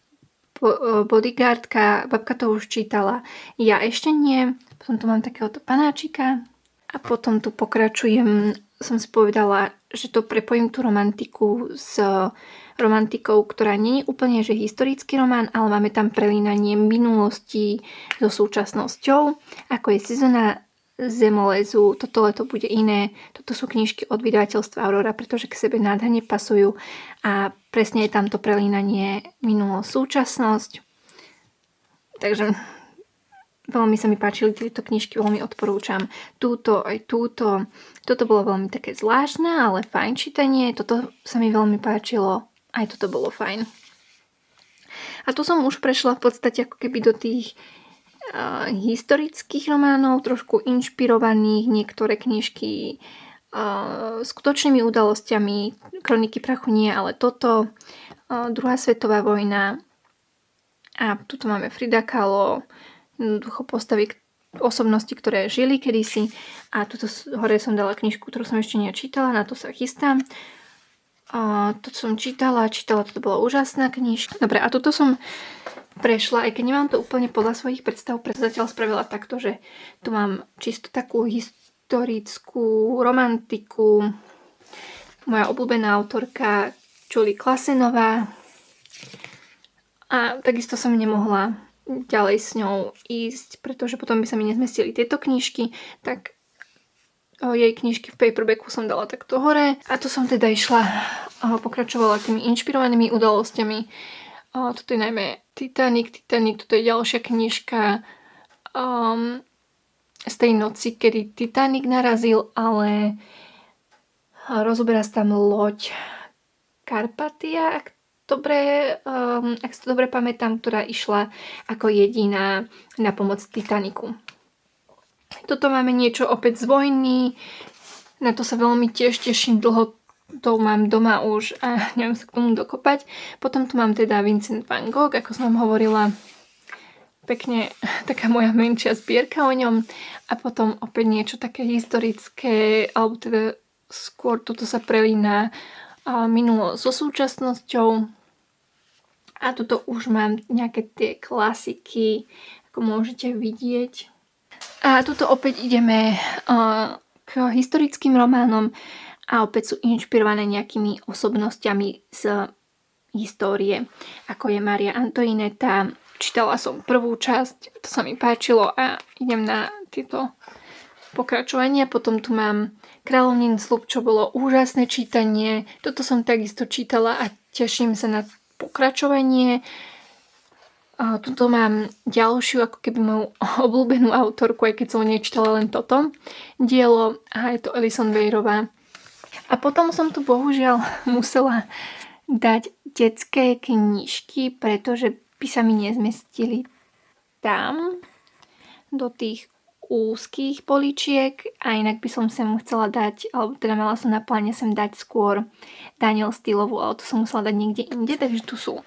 Bodyguardka, babka to už čítala, ja ešte nie. Potom tu mám takéhoto panáčika a potom tu pokračujem, som si povedala, že to prepojím tú romantiku s romantikou, ktorá nie je úplne že historický román, ale máme tam prelínanie minulosti so súčasnosťou, ako je Sezóna zemolezu, toto leto bude iné. Toto sú knižky od vydavateľstva Aurora, pretože k sebe nádherne pasujú a presne je tam to prelínanie minulosť, súčasnosť. Takže veľmi sa mi páčili tieto knižky, veľmi odporúčam. Túto aj túto. Toto bolo veľmi také zvláštne, ale fajn čítanie. Toto sa mi veľmi páčilo. Aj toto bolo fajn. A tu som už prešla v podstate ako keby do tých historických románov, trošku inšpirovaných, niektoré knižky skutočnými udalosťami, Kroniky prachu nie, ale toto, Druhá svetová vojna a tuto máme Frida Kahlo, jednoducho postavy osobnosti, ktoré žili kedysi a tuto hore som dala knižku, ktorú som ešte nečítala, na to sa chystám. To som čítala, to bola úžasná knižka. Dobre, a toto som prešla, aj keď nemám to úplne podľa svojich predstav, preto zatiaľ spravila takto, že tu mám čisto takú historickú romantiku, moja obľúbená autorka Julie Klasenová a takisto som nemohla ďalej s ňou ísť, pretože potom by sa mi nezmestili tieto knižky, tak jej knižky v paperbacku som dala takto hore a tu som teda išla, pokračovala tými inšpirovanými udalosťami. Toto je najmä Titanic, toto je ďalšia knižka z tej noci, kedy Titanic narazil, ale rozoberá sa tam loď Carpathia, ak si to dobre pamätám, ktorá išla ako jediná na pomoc Titaniku. Toto máme niečo opäť z vojny, na to sa veľmi tiež teším, dlho to mám doma už a neviem sa k tomu dokopať. Potom tu mám teda Vincent van Gogh, ako som vám hovorila. pekne taká moja menšia zbierka o ňom a potom opäť niečo také historické, alebo teda skôr toto sa prelína minulo so súčasnosťou. A tuto už mám nejaké tie klasiky, ako môžete vidieť. A tuto opäť ideme k historickým románom a opäť sú inšpirované nejakými osobnostiami z histórie, ako je Mária Antoineta. Čítala som prvú časť, to sa mi páčilo a idem na tieto pokračovania. Potom tu mám Kráľovnín sľub, čo bolo úžasné čítanie. Toto som takisto čítala a teším sa na pokračovanie. A tuto mám ďalšiu, ako keby moju obľúbenú autorku, aj keď som nečítala len toto dielo. A je to Alison Weyerová. A potom som tu bohužiaľ musela dať detské knižky, pretože by sa mi nezmestili tam do tých úzkých poličiek a inak by som sem chcela dať, alebo teda mala som na pláne sem dať skôr Danielle Steelovú, ale to som musela dať niekde inde, takže tu sú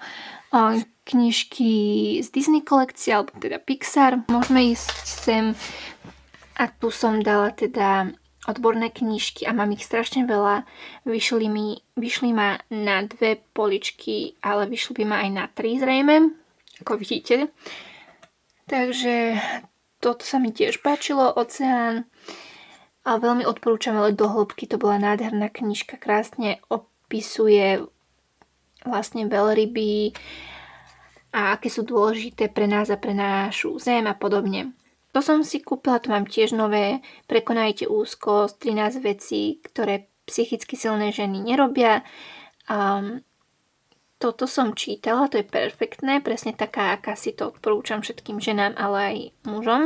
knižky z Disney kolekcie, alebo teda Pixar. Môžeme ísť sem a tu som dala teda odborné knižky a mám ich strašne veľa. Vyšli ma na 2 poličky, ale vyšli by ma aj na 3 zrejme, ako vidíte. Takže toto sa mi tiež páčilo, Oceán. A veľmi odporúčam, ale do hĺbky, to bola nádherná knižka, krásne opisuje vlastne veľryby a aké sú dôležité pre nás a pre našu zem a podobne. To som si kúpila, to mám tiež nové, Prekonajte úzkosť, 13 vecí, ktoré psychicky silné ženy nerobia. Toto som čítala, to je perfektné, presne taká, aká si to odporúčam všetkým ženám, ale aj mužom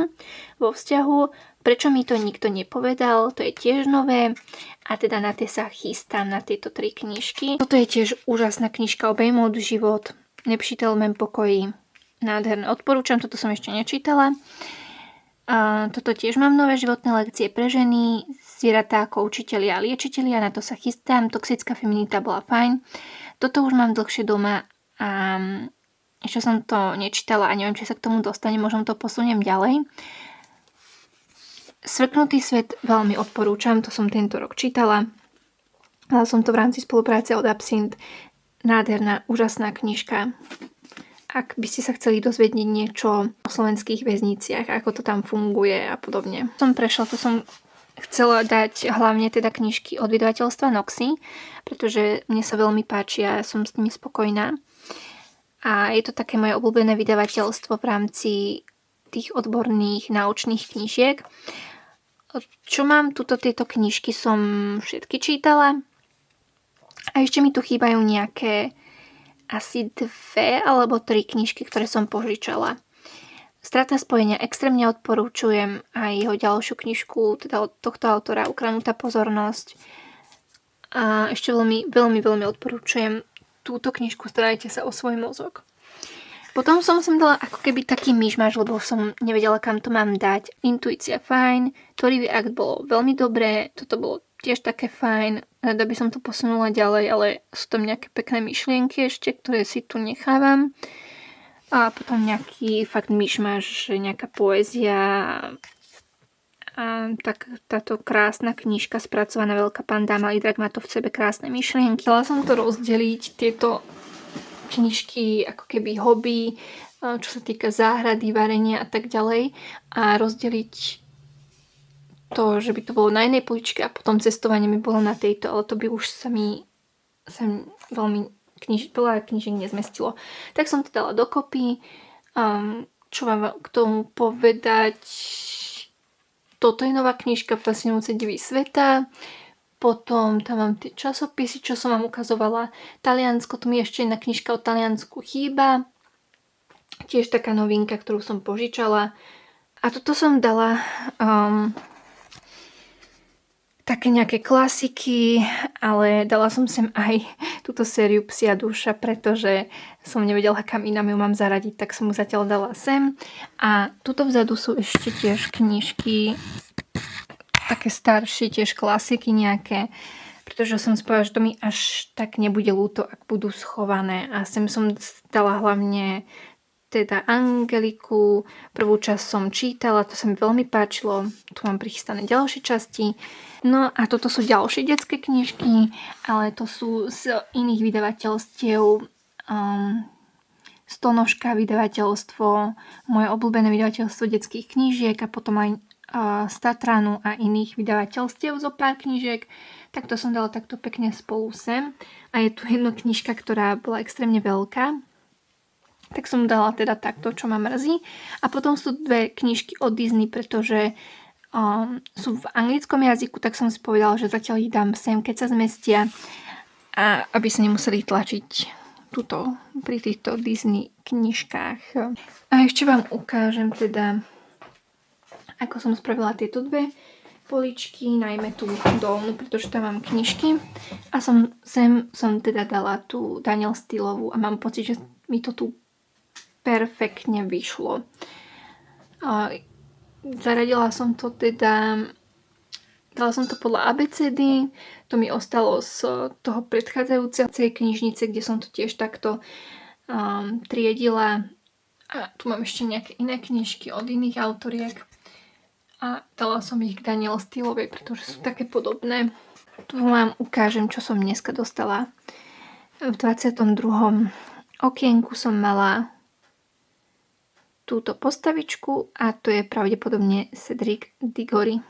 vo vzťahu. Prečo mi to nikto nepovedal, to je tiež nové a teda na tie sa chystám, na tieto 3 knižky. Toto je tiež úžasná knižka Obejmout život, Nepřítel v mém pokoji. Nádherné, odporúčam, toto som ešte nečítala. A toto tiež mám nové životné lekcie pre ženy, zvieratá ako učitelia a liečitelia, na to sa chystám. Toxická feminita bola fajn. Toto už mám dlhšie doma a ešte som to nečítala a neviem, či sa k tomu dostane, možno to posuniem ďalej. Svrknutý svet veľmi odporúčam, to som tento rok čítala. Dala som to v rámci spolupráce od Absint. Nádherná, úžasná knižka. Ak by ste sa chceli dozvedieť niečo o slovenských väzniciach, ako to tam funguje a podobne. To som chcela dať hlavne teda knižky od vydavateľstva Noxy, pretože mne sa veľmi páčia, som s nimi spokojná. A je to také moje obľúbené vydavateľstvo v rámci tých odborných naučných knižiek. Čo mám tuto, tieto knižky som všetky čítala. A ešte mi tu chýbajú nejaké asi 2 alebo 3 knižky, ktoré som požičala. Strata spojenia extrémne odporúčujem aj jeho ďalšiu knižku, teda od tohto autora Ukradnutá pozornosť. A ešte veľmi, veľmi, veľmi odporúčujem túto knižku Starajte sa o svoj mozog. Potom som sem dala ako keby taký myšmaš, lebo som nevedela, kam to mám dať. Intuícia fajn, Tvorivý akt bolo veľmi dobré, toto bolo tiež také fajn. Rada by som to posunula ďalej, ale sú tam nejaké pekné myšlienky ešte, ktoré si tu nechávam. A potom nejaký fakt myšmaš, nejaká poézia. A tak táto krásna knižka spracovaná Veľká panda Malý drak, má to v sebe krásne myšlienky. Chcela som to rozdeliť, tieto knižky ako keby hobby, čo sa týka záhrady, varenia a tak ďalej. A rozdeliť to, že by to bolo na jednej poličke a potom cestovanie by bolo na tejto, ale to by už sa veľmi veľa knižiek nezmestilo. Tak som to dala dokopy. Čo mám k tomu povedať? Toto je nová knižka Fascinujúce divy sveta. Potom tam mám tie časopisy, čo som vám ukazovala. Taliansko, tu mi ešte jedna knižka o Taliansku chýba. Tiež taká novinka, ktorú som požičala. A toto som dala také nejaké klasiky, ale dala som sem aj túto sériu Psia duša, pretože som nevedela, kam inám ju mám zaradiť, tak som ju zatiaľ dala sem. A tuto vzadu sú ešte tiež knižky, také staršie, tiež klasiky nejaké, pretože som spovedala, že to mi až tak nebude ľúto, ak budú schované. A sem som dala hlavne teda Angeliku. Prvú časť som čítala, to sa mi veľmi páčilo. Tu mám prichystané ďalšie časti. No a toto sú ďalšie detské knižky, ale to sú z iných vydavateľstiev. Stonožka vydavateľstvo, moje obľúbené vydavateľstvo detských knížiek a potom aj z Tatranu a iných vydavateľstiev zo pár knížiek. Tak to som dala takto pekne spolu sem. A je tu jedna knižka, ktorá bola extrémne veľká. Tak som dala teda takto, čo ma mrzí. A potom sú dve knižky od Disney, pretože sú v anglickom jazyku, tak som si povedala, že zatiaľ ich dám sem, keď sa zmestia. A aby sa nemuseli tlačiť tuto pri týchto Disney knižkách. A ešte vám ukážem teda, ako som spravila tieto dve poličky, najmä tú dolnú, pretože tam mám knižky. A sem som teda dala tú Daniel Steelovú a mám pocit, že mi to tu perfektne vyšlo. Zaradila som to teda, dala som to podľa ABCD, to mi ostalo z toho predchádzajúcej knižnice, kde som to tiež takto triedila. A tu mám ešte nejaké iné knižky od iných autoriek. A dala som ich k Daniel Steelovej, pretože sú také podobné. Tu vám ukážem, čo som dneska dostala. V 22. okienku som mala túto postavičku a to je pravdepodobne Cedric Diggory.